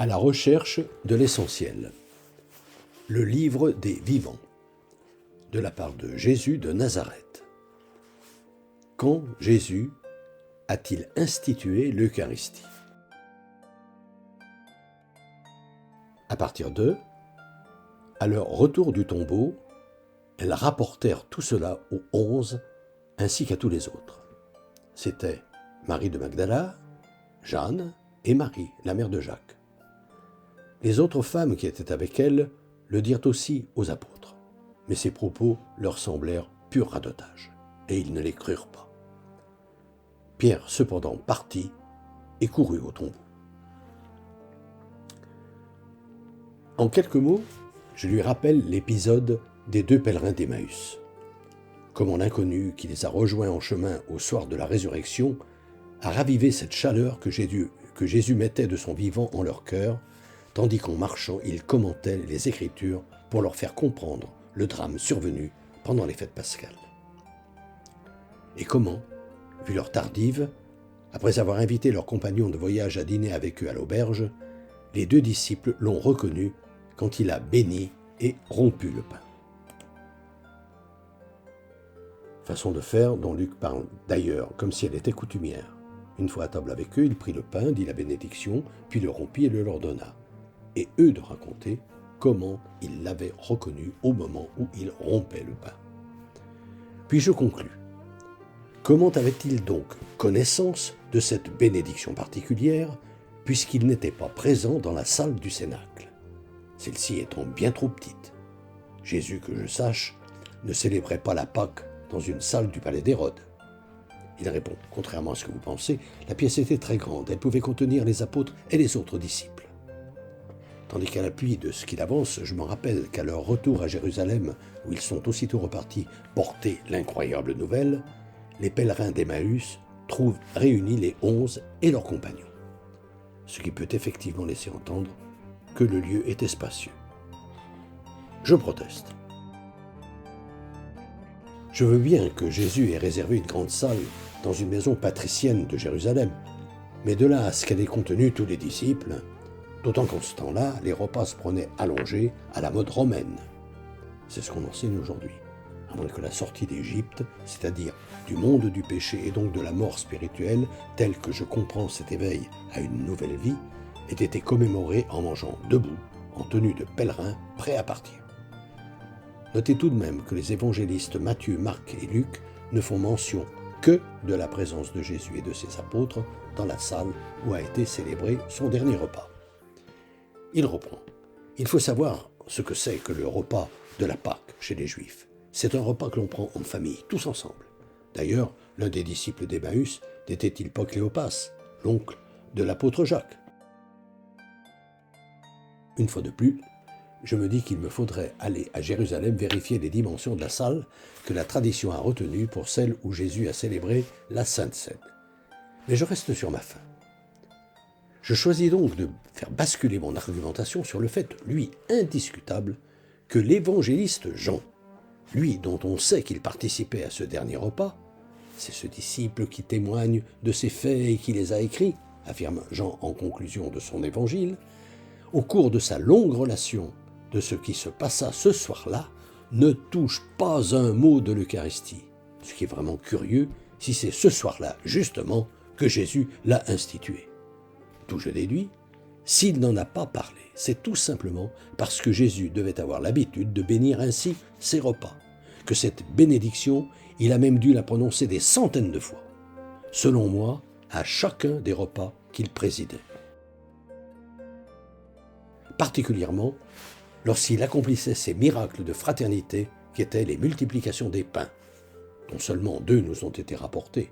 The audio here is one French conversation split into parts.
À la recherche de l'essentiel. Le livre des vivants. De la part de Jésus de Nazareth. Quand Jésus a-t-il institué l'Eucharistie? À partir de, à leur retour du tombeau, elles rapportèrent tout cela aux 11 ainsi qu'à tous les autres. C'étaient Marie de Magdala, Jeanne et Marie, la mère de Jacques. Les autres femmes qui étaient avec elle le dirent aussi aux apôtres, mais ces propos leur semblèrent pur radotage, et ils ne les crurent pas. Pierre, cependant, partit et courut au tombeau. En quelques mots, je lui rappelle l'épisode des 2 pèlerins d'Emmaüs. Comment l'inconnu qui les a rejoints en chemin au soir de la résurrection a ravivé cette chaleur que Jésus mettait de son vivant en leur cœur, tandis qu'en marchant, il commentait les Écritures pour leur faire comprendre le drame survenu pendant les fêtes pascales. Et comment, vu leur tardive, après avoir invité leurs compagnons de voyage à dîner avec eux à l'auberge, les 2 disciples l'ont reconnu quand il a béni et rompu le pain. Façon de faire dont Luc parle d'ailleurs comme si elle était coutumière. Une fois à table avec eux, il prit le pain, dit la bénédiction, puis le rompit et le leur donna. Et eux de raconter comment ils l'avaient reconnu au moment où il rompait le pain. Puis je conclus. Comment avait-il donc connaissance de cette bénédiction particulière, puisqu'il n'était pas présent dans la salle du cénacle, celle-ci étant bien trop petite? Jésus, que je sache, ne célébrait pas la Pâque dans une salle du palais d'Hérode. Il répond, contrairement à ce que vous pensez, la pièce était très grande, elle pouvait contenir les apôtres et les autres disciples. Tandis qu'à l'appui de ce qu'il avance, je me rappelle qu'à leur retour à Jérusalem, où ils sont aussitôt repartis porter l'incroyable nouvelle, les pèlerins d'Emmaüs trouvent réunis les 11 et leurs compagnons. Ce qui peut effectivement laisser entendre que le lieu était spacieux. Je proteste. Je veux bien que Jésus ait réservé une grande salle dans une maison patricienne de Jérusalem, mais de là à ce qu'elle ait contenu tous les disciples, d'autant qu'en ce temps-là, les repas se prenaient allongés à la mode romaine. C'est ce qu'on enseigne aujourd'hui, à moins que la sortie d'Égypte, c'est-à-dire du monde du péché et donc de la mort spirituelle, telle que je comprends cet éveil à une nouvelle vie, ait été commémorée en mangeant debout, en tenue de pèlerin, prêt à partir. Notez tout de même que les évangélistes Matthieu, Marc et Luc ne font mention que de la présence de Jésus et de ses apôtres dans la salle où a été célébré son dernier repas. Il reprend. Il faut savoir ce que c'est que le repas de la Pâque chez les Juifs. C'est un repas que l'on prend en famille, tous ensemble. D'ailleurs, l'un des disciples d'Emmaüs n'était-il pas Cléopas, l'oncle de l'apôtre Jacques? Une fois de plus, je me dis qu'il me faudrait aller à Jérusalem vérifier les dimensions de la salle que la tradition a retenue pour celle où Jésus a célébré la Sainte Seine. Mais je reste sur ma faim. Je choisis donc de faire basculer mon argumentation sur le fait, lui, indiscutable, que l'évangéliste Jean, lui dont on sait qu'il participait à ce dernier repas, c'est ce disciple qui témoigne de ses faits et qui les a écrits, affirme Jean en conclusion de son évangile, au cours de sa longue relation de ce qui se passa ce soir-là, ne touche pas un mot de l'Eucharistie. Ce qui est vraiment curieux, si c'est ce soir-là, justement, que Jésus l'a institué. D'où je déduis, s'il n'en a pas parlé, c'est tout simplement parce que Jésus devait avoir l'habitude de bénir ainsi ses repas, que cette bénédiction, il a même dû la prononcer des centaines de fois, selon moi, à chacun des repas qu'il présidait. Particulièrement lorsqu'il accomplissait ces miracles de fraternité qui étaient les multiplications des pains, dont seulement 2 nous ont été rapportés.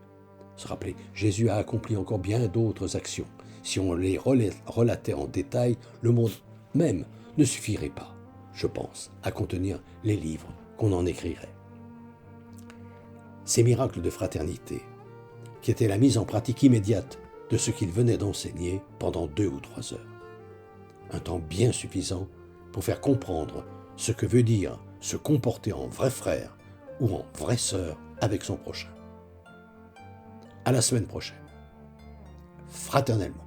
Se rappeler, Jésus a accompli encore bien d'autres actions. Si on les relatait en détail, le monde même ne suffirait pas, je pense, à contenir les livres qu'on en écrirait. Ces miracles de fraternité, qui étaient la mise en pratique immédiate de ce qu'il venait d'enseigner pendant 2 ou 3 heures. Un temps bien suffisant pour faire comprendre ce que veut dire se comporter en vrai frère ou en vraie sœur avec son prochain. À la semaine prochaine. Fraternellement.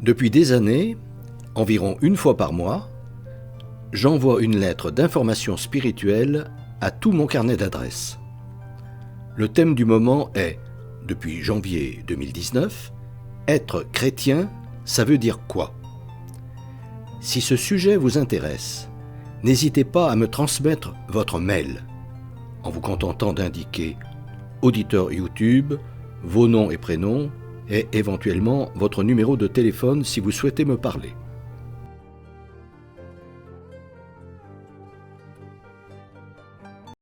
Depuis des années, environ une fois par mois, j'envoie une lettre d'information spirituelle à tout mon carnet d'adresses. Le thème du moment est, depuis janvier 2019, « Être chrétien, ça veut dire quoi ?» Si ce sujet vous intéresse, n'hésitez pas à me transmettre votre mail en vous contentant d'indiquer auditeur YouTube, vos noms et prénoms et éventuellement votre numéro de téléphone si vous souhaitez me parler.